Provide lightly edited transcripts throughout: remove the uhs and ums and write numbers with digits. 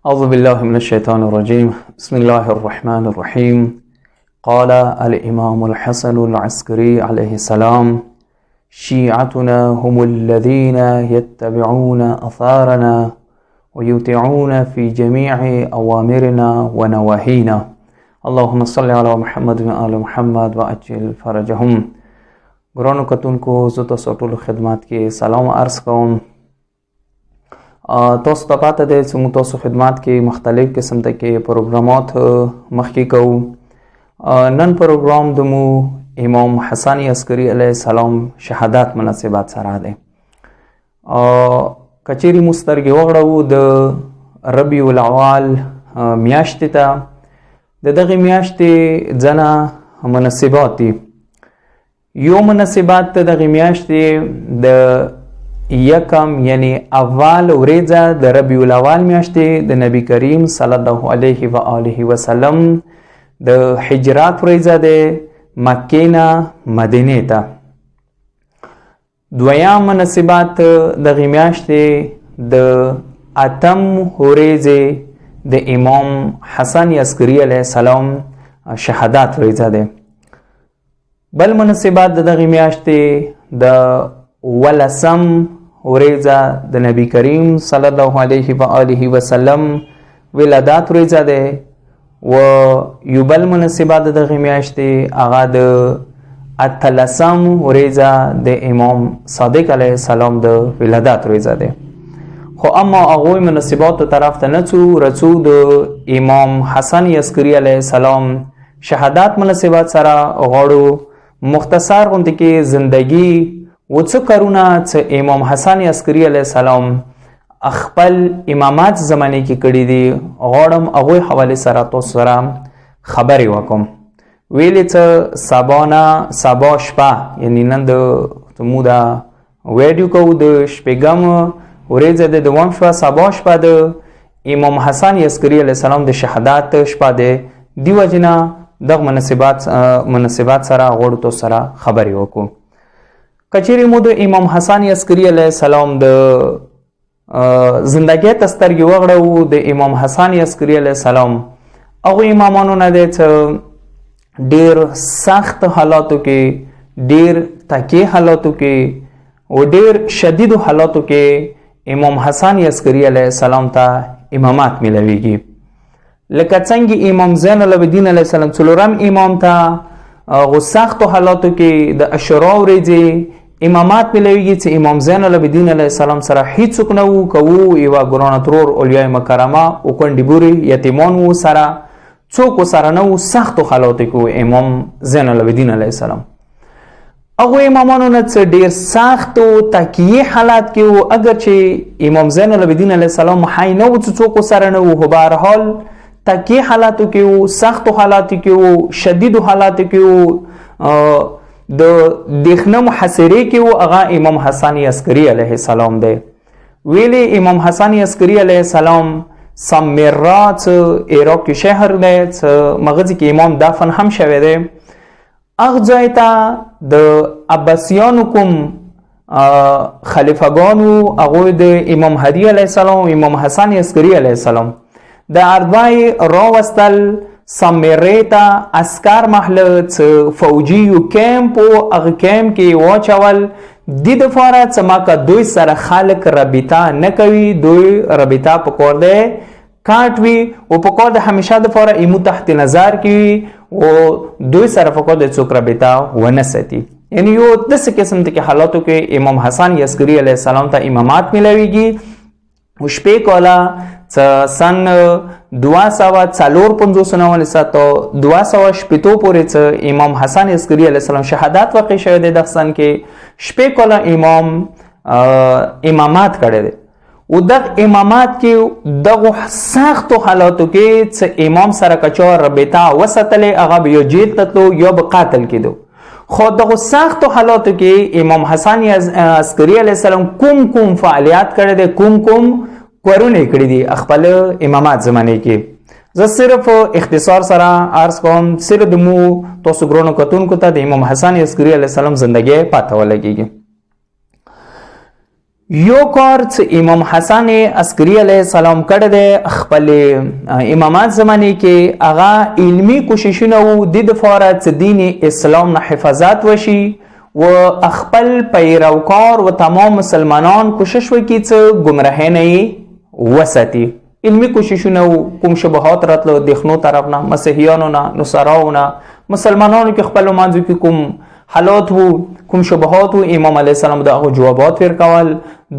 اعوذ باللہ من الشیطان الرجیم بسم اللہ الرحمن الرحیم قال الامام الحسن العسکری علیہ السلام شیعتنا هم الذین یتبعون اثارنا ویطیعون فی جمیع اوامرنا ونواہینا اللہم صلی علی محمد و آل محمد وعجل فرجهم. گرانو کتون کو زو تاسو ټول خدمات کې سلام عرض کوم. تاسو ته پاته دی چې موږ تاسو خدمات کې مختلف قسم ته کې پروګرامات مخکې کوو. نن پروګرام د مو امام حسین عسکری علیہ السلام شهادت مناسبت سره دی. کچېری مسترګې وغړو د ربیع الاول میاشتې ته د دغه میاشتې ځنه مناسبات دي. یو مناسبات ته دغه میاشتې د یکم یعنی اول ورځ د ربیع الاول میاشتې د نبی کریم صلی الله علیه و آله وسلم د هجرت ورځ د مکې نه مدینې ته. دویم مناسبات دغه میاشتې د اتم ورځ د امام حسین عسکری علیه السلام شهادت ورځ ده. بل مناسبات دغه میاشتې د ولسم ورځ د نبی کریم صلی الله علیه و آله وسلم ولادت ورځ ده. و یو بل مناسبات دغه میاشتې هغه د اتلسم ورځ د امام صادق علیه السلام د ولادت ورځ ده. خو اما هغوی مناسباتو طرف ته نه څو رڅو د امام حسین عسکری علیه السلام شهادت مناسبات سره غواړو مختصر غونډه کې زندگی و څه کارونه چې امام حسین عسکری علیه السلام خپل امامات زمانه کې کړي دي غواړم هغوی حواله سره تاسو سره خبرې وکم. ویلې چې سبا شپه یعنی نن د مو دا ویډیو کو د شپږم ورځ د دوم شپه سبا شپه د امام حسین عسکری علیه السلام د شهادت شپه ده. دیو جنا دغه مناسبات سره غوړو تو سره خبرې وکړو. کچېری مو د امام حسین عسکری علیه السلام د زندګۍ تسترګې وغړو د امام حسین عسکری علیه السلام هغه امامانو نه دی چې ډیر سخت حالاتو کې ډیر تکي حالاتو کې و ډیر شدید حالاتو کې امام حسین عسکری علیه السلام ته امامات ملويږي. لکه څنګه امام زین العابدین علیه السلام څلورم امام ته غو سخت حالاتو کې د عاشورا ورځې امامات ملويږي چې امام زین العابدین علیه السلام سره هیڅوک نه وو کوو یو ګران ترور اولیاء مکرمه او کندې بوري یتیمان وو سره څوک سره نه وو سخت حالاتو کې امام زین العابدین علیه السلام هغه امامانو نه څه ډیر سخت او تکیه حالات کې وو. اگر چې امام زین العابدین علیه السلام حی نه وو څوک سره نه وو په هر حال تکیه حالاتو کې وو سخت حالاتو کې وو شدید حالاتو کې وو د دښنه محاصره کې وو هغه امام حسین عسکری علیه السلام دی. ویلی امام حسین عسکری علیه السلام سامرات عراق کې شهر دی چې مغز کې امام دفن هم شوی دی. هغه ځای ته د عباسیانو کوم خلیفګانو هغوی د امام هدی علیه السلام امام حسین عسکری علیه السلام د اردوای راوستل سامریتا عسکر محله فوجي کیمپ او هغه کیمپ کې واچول د دفاره چې ماکه دوی سره خلک رابطه نه کوي. دوی رابطه پکور دی کاټوي او پکور د همیشه د فاره ایمو تحت نظر کوي او دوی سره پکور د څوک رابطه ونه ساتي. یعنی یو داسې قسم ته حالاتو کې امام حسین عسکری علیه السلام ته امامات ملويږي. او شپې کولا سن 254 200 پورې امام حسین عسکری علیه السلام شهادت واقع شوی دی. د سن کې شپې کولا امام امامات کړی دی او د امامات کې دغه سخت حالاتو کې چې امام سره کچا رابطه وساتلې هغه یو جیل تلو یا به قتل کېدو. خو دغه سخت حالاتو کې امام حسین عسکری علیه السلام کوم فعالیت کړی دی کوم کارونه کړی دي خپل امامات زمانه کې. زه صرف اختصار سره عرض کوم صرف د مو تاسو ګرونو کتونکو ته د امام حسین عسکری علیه السلام زندګۍ پاته ولګیږي. امام حسین عسکری علیه السلام د 14 کلنې عمر نه د امام صادق علیه السلام د ولادت ورځ ده. یو کار چې امام حسن عسکری علیه السلام کړی دی خپل امامات زمانه کې، هغه علمی کوششونه وو د دپاره چې دین اسلام نه حفاظت وشي و خپل پیروکار و تمام مسلمانان کوشش وکړي چې ګمراهۍ نه یې وساتي. علمی کوششونه وو، کوم شبهات راتلو د خنو طرف نه، مسیحیانو نه، نصاراو نه، مسلمانانو کې خپلو منځو کې کوم حالات وو، کوم شبهات وو، امام علیه السلام د هغو جوابات ورکول،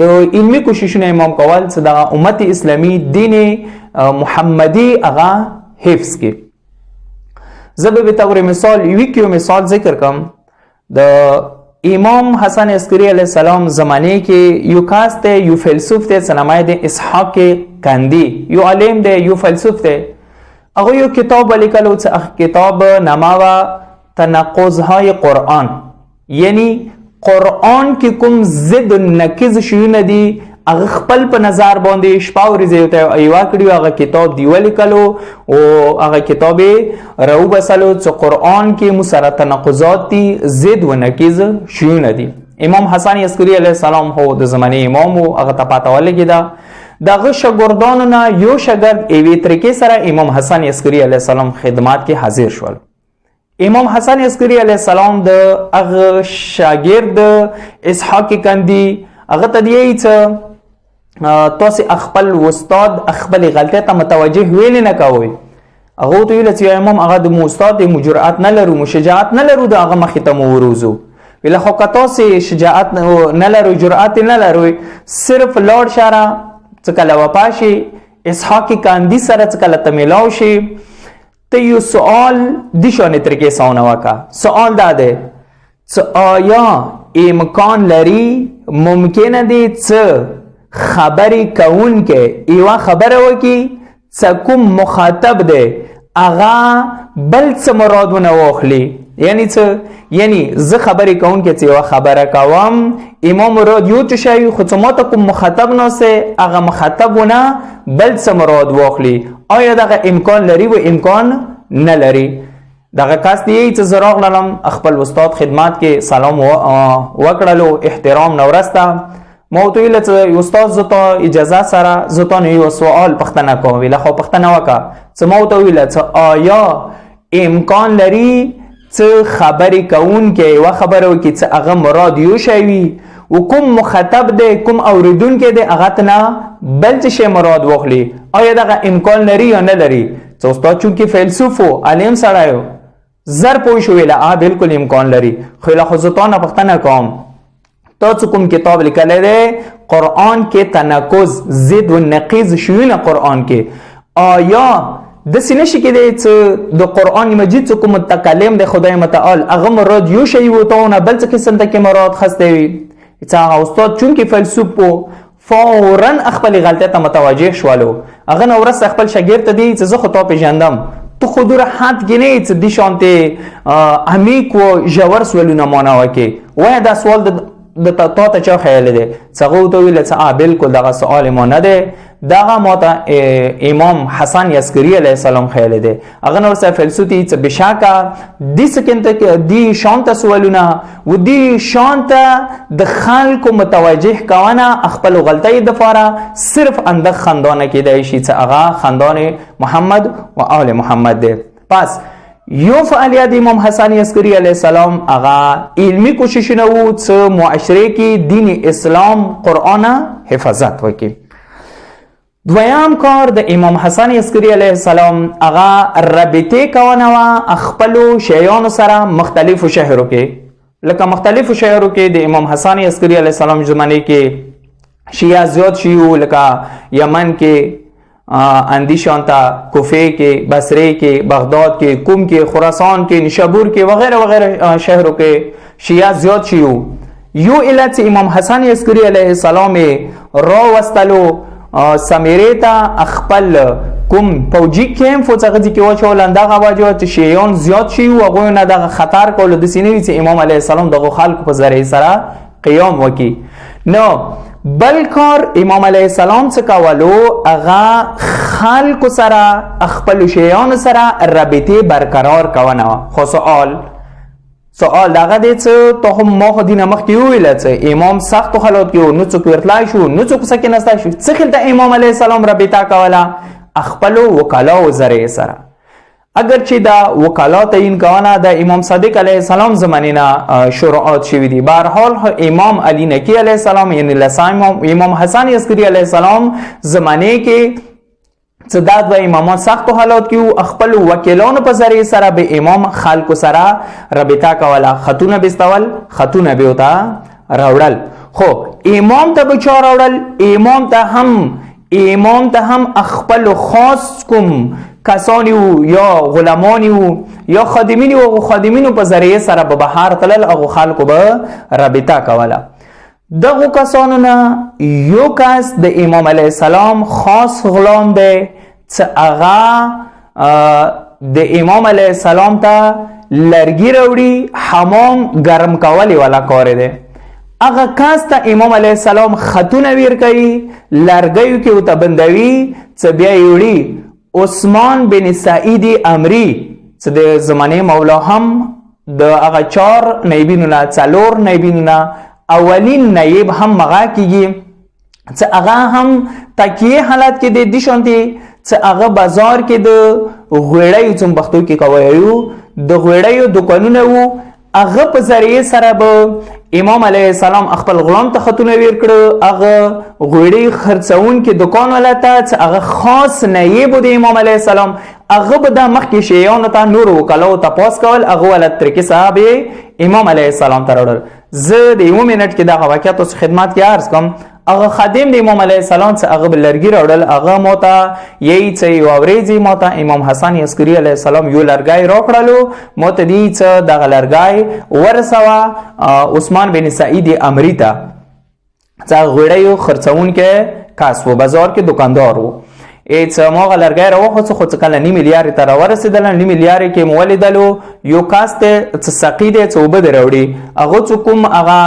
د علمی کوششونه امام کول چې د امت اسلامی دین محمدی هغه حفظ کړي. زه به بطور مثال یو مثال ذکر کوم. د امام حسن عسکری علیه السلام زمانه کې یو کس دی، یو فیلسوف دی چې نام یې دی اسحاق کندی، یو عالم دی، یو فیلسوف دی. هغه یو کتاب ولیکلو چې کتاب نامه وه تناقضهای قرآن، یعنی قرآن کې کوم ضد نقیض شیونه دي هغه خپل په نظر باندې شپه او ورځې ورته ایوا کړي. هغه کتاب دی ولیکلو او هغه کتاب یې راوبسلو چې قرآن کې مو سره تناقضات دي، ضد و نقیض شیونه دي. امام حسن عسکری علیه السلام هو د زمانې امام و، هغه ته پته ولګېده. د هغه شاګردانو نه یو شاګرد یوې طریقې سره امام حسن عسکری علیه السلام خدمات کې حاضر شول. امام حسن عسکری علیه السلام د هغه شاګرد اسحاق کندی هغه ته دی چې تاسو خپل استاد خپل غلطۍ ته متوجه ویل نه کوئ. هغه ته ویل چې امام هغه د مو استاد د جرأت نه لرو، مو شجاعت نه لرو د هغه مخې ته مو وروځو. ویل خو که تاسو شجاعت نه لرو، جرأت نه لرو، صرف لاړ شه چې کله وفا شي اسحاق کندي سره چې کله ته میلاو شي ته یو سوال دی شانې طریقې سونه وکړه. سوال دا دی چې آیا امکان لري، ممکنه دی چې خبرې کوونکی یوه خبره وکړي چې کوم مخاطب دی هغه بل څه مراد ونه واخلي. یعنی څه؟ یعنی زه خبرې کوونکی چې یوه خبره کوم، امام مراد یو څه شی، خو چې ما ته کوم مخاطب ناسته هغه مخاطب ونه بل څه مراد واخلي. آیا دغه امکان لري و امکان نه لري؟ دغه کس دی چې زه راغلم خپل استاد خدمات کې سلام وکړلو، احترام نه ورسته. ما ورته ویل چې استاد زه ته اجازه سره زه تا نه یو سوال پوښتنه کوم. ویله خو پوښتنه وکړه. چې ما ورته ویل چې آیا امکان لري چې خبرې کوونکی یوه خبره وکړي چې هغه مراد یو شی وي و کوم مخاطب دی، کوم اوریدونکی دی هغه ته نه بل څه شی مراد واخلي؟ آیا دغه امکان لري یا نه لري؟ چې استاد چونکې فیلسوف و، عالم سړی و، زر پوه شو، ویله بالکل امکان لري. خو خو زه تا نه پوښتنه کوم، تا چې کوم کتاب لیکلی دی قرآن کې تناقض، ضد و نقیض شیونه قرآن کې، آیا داسې نشي کېدی چې د قرآن مجید چې کوم متکلم دی خدای متعال هغه مراد یو شی و تا نه بل څه قسم ته کې مراد خستی وي؟ چې هغه استاد چونکې فیلسوف و فورا خپل غلطۍ ته متوجه شولو. هغه نه وروسته خپل شاګرد ته دی چې زه خو تا پیژندم، تو خو دوره حد کې نه یې چې دې شانتې عمیق و ژور سوالونه مانه وکړې. وایه دا سوال د تا ته چا خیال دی؟ چې هغه ورته وویل چې بالکل دغه سوال ما نه دی، دغه ما ته امام حسن عسکری علیه السلام خیال دی. هغه نه ورسره فیلسوف دی چې بېشکه دې شان ته سوالونه و دې شان ته د خلکو متوجه کونه خپلو غلطۍ دپاره صرف اندک خندانه کیدای شي چې هغه خندان محمد و آل محمد دی. پس یو فعالیت امام حسن عسکری علیه السلام هغه علمی کوششونه وو چې معاشره کې دین اسلام قرآن حفاظت وکړي. دویم کار د امام حسن عسکری علیه السلام هغه رابطې کونه وه خپلو شیعانو سره مختلفو شهرو کې. لکه مختلفو شهرو کې د امام حسن عسکری علیه السلام زمانې کې شیعه زیات شیعو، لکه یمن کې، اندیشانتا، کوفه کې، بصره کې، بغداد کې، کوم کې، خراسان کې، نیشابور کې وغیرہ وغیرہ شهرو کې شیعه زیات شیعو. یو علت امام حسن عسکری علیه السلام را وستلو سمیره ته خپل کوم پوجي کیمپ څخه چې واچول دغه واجب چې شیعان زیات شي او هغه نه دغه خطر کول د سینې چې امام علیه السلام دغه خلکو په ذریعه سره قیام وکي. نو بل کار امام علیه السلام څه کولو هغه خلکو سره خپل شیعان سره رابطه برقرار کونه. خو سوال دغه دی څه ته هم ما خو دینه مخکې وویله څه امام سختو حالات کې و نو څوک ورتلای شو نو څوک سکې نستی شو څه خلته امام علیه السلام رابطه کوله خپلو وکلاو ذریعې سره. اگر چې دا وکلا تعیین کوونه د امام صادق علیه السلام زمانې نه شروعات شوي دي. بهرحال امام علی نکی علیه السلام یعنی امام حسن عسکری علیه السلام زمانې کې څه دا دوه امامان سختو حالات کې وو خپلو وکیلانو په ذریعې سره به امام خلکو سره رابطه کوله خطونه به استول خطونه به ورته راوړل. خو امام ته به چا راوړل؟ امام ته هم خپلو خاص کوم کسانی وو یا غلامانی وو یا خادمینی وو خادمینو په ذریعه سره به بهر تلل او خلکو به رابطه کوله. دغه کسانو نه یو کس د امام علیه السلام خاص غلام دی چې هغه د امام علیه السلام ته لرګي راوړي حمام ګرم کولی والا کار دی. هغه کس ته امام علیه السلام خطونه ویر کوي لرګیو کې ورته بندوي چې بیا یې وړي عثمان بن سعید امری چې د زمانې مولا هم د هغه 4 نایبینو نه 4 نایبینو نه اولین نایب هم مغا کیږي چې هغه هم تکیه حالت کې د دې شانتي چې هغه بازار کې د غوړیو څوم پښتو کې کوي د غوړیو دکانونه وو هغه په ذریعه سره به امام علیه السلام خپل غلام ته خطونه ویر کړه هغه غوړي خرڅون کې دکان ولته چې هغه خاص نایب د امام علیه السلام هغه به د مخکې شیانو ته نور وکلاو تپاس کول هغه ولته طریقې صاحب امام علیه السلام ته راوړل. زه د یو منټ کې دغه واقعیت اوس خدمت کې عرض کوم. هغه خادم د امام علیه السلام څخه هغه لرګي راوړل هغه موته یی څه یو ورځې موته امام حسن عسکری علیه السلام یو لرګي راکړلو موته دی څه دغه لرګي ورسوه عثمان بن سعید امری ته څه غوړیو خرڅون کې کاس و بازار کې دکاندار وو. څه موغه لرګي راوخه خو څه کله نیم میلیارډ ته راورسېدل نیم میلیارډ کې مولیدلو یو کاس ته څه سقید څه وبد راوړي هغه څه کوم هغه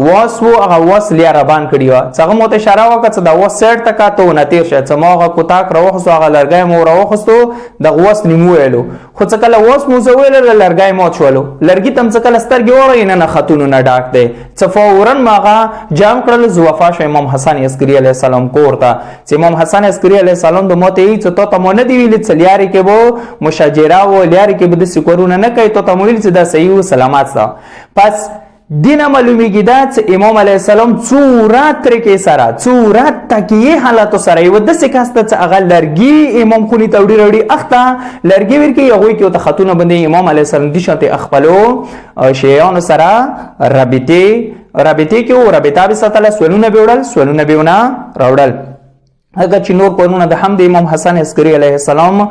واس وو هغه واس لیا ربان کړی و څنګه مو ته اشاره وکړه چې دا واس سیټ تکا ته نتیر شه چې موغه کوتاک راوخه هغه لرګي مو راوخستو د واس نیمو ویلو خو څه کله واس مو زویل لرګي مو چولو لرګي تم څه کله سترګي وره نه خاتون نه ډاک دی څه فورن ماغه جام کړل زوفاش امام حسن عسکری علیه السلام کوړه چې امام حسن عسکری علیه السلام د موت ای څه ته مونږ دی ویل چې لیاري کې وو مشاجره و لیاري کې به د سکورونه نه کوي ته مونږ چې دا صحیح او سلامات ده. پس دینه معلومیږي دا چې امام علیه السلام څورات طریقې سره څورات تکیه حالت سره یو د سکاسته چې هغه لرګي امام خونی توړي وروړي اخته لرګي ورکی یو کې ته خاتون باندې امام علیه السلام دي شته خپلو شیانو سره رابطه کې او رابطه به ستله سولونه بیوړل سولونه بیونه راوړل. اگر چې نور قانون د حمد امام حسن عسکری علیه السلام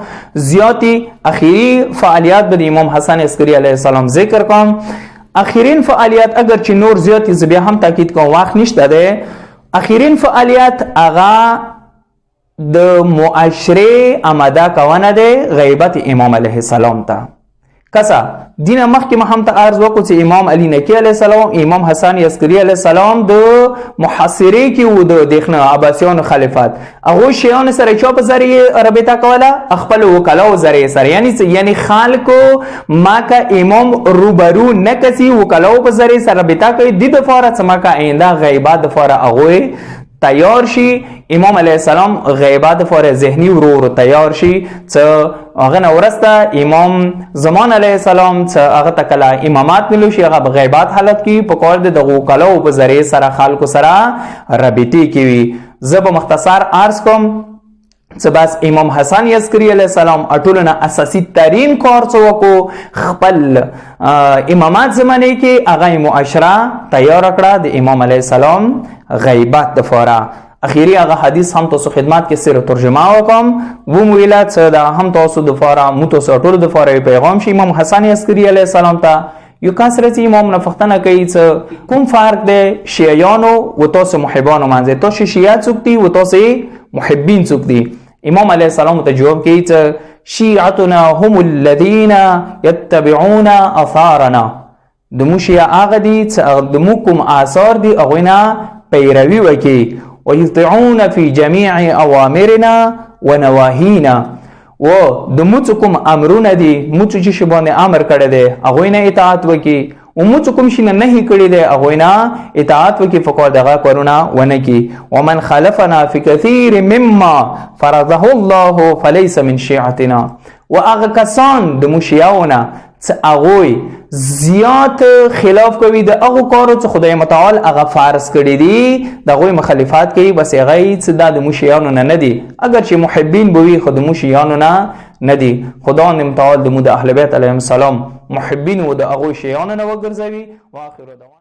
زیاتی اخیری فعالیت به امام حسن عسکری علیه السلام ذکر کوم. اخیرین فعالیت اگر چې نور زیاتی زبیا هم تاکید کوم وخت نشته ده. اخیرین فعالیت اغا د معاشره آماده کوونه ده غیبت امام علیه السلام ته کسا دینه مخکې هم ته عرض وکړو چې امام علی نکی علیه السلام امام حسن عسکری علیه السلام د محاصره کې وو د دغه عباسیانو خلافت هغه شیان سره چا په ذریعه رابطه کوله خپل وکلاو ذریعه سره یعنی خلکو ما کا امام روبرو نه کسي وکلاو په ذریعه سره رابطه کوي د دفاره سما کا آینده غیبات دفاره هغه تیار شي امام علیه السلام غیبات فور ذهنی ورو تیار شي څه هغه نورسته امام زمان علیه السلام څه هغه تکلا امامات ملو شي هغه غیبات حالت کی په کول د دغه کلو په ذریعه سره خلکو سره رابطه کوي. زب مختصر عرض کوم څه بس امام حسن عسکری علیه السلام اټولنه اساسی ترین کار څه وکړو خپل امامات زمانه کې هغه معاشره تیار کړه د امام علیه السلام غیبات د فورا. اخیری هغه حدیث هم تاسو خدمت کې سره ترجمه وکم و مویلات څه دا هم تاسو د فورا متوسط ټول د فورا پیغام شي امام حسن عسکری علیه السلام ته یو کثرت امام نفختنه کوي څه کوم فرق دی شیعیانو و تاسو محبانو منځ تاسو شیعه څوک دي و تاسو محبین څوک دي. امام علیه السلام ته جواب کوي څه شیعتنا هم الذين يتبعون اثارنا د مو شیعه هغه دي چې د مو کوم آثار دي هغه نه پیروي وکي ويطيعون في جميع اوامرنا ونواهينا و د موڅ کوم امرونه دي، موڅ چې شی باندې امر کړی دی هغوی نه اطاعت وکړي، او موڅ کوم شي نه نهي کړی دی هغوی نه اطاعت وکړي، فقط دغه کارونه ونه کړي. ومن خلفنا فی کثیر مما فرضه الله فلیس من شیعتنا. و هغه کسان د موشیاونه چې هغوی زیات خلاف کوي د هغو کارو چې خدای متعال هغه فرض کړي دي، د هغوی مخالفت کوي، بس هغه چې دا د موشیانو نه دي، اگر چې محبین به وي خو د موشیانو نه دي. خدای متعال د مو د اهل بیت علیهم السلام محبین و د هغوی شیانو نه وګرځوي. واخر دعوانا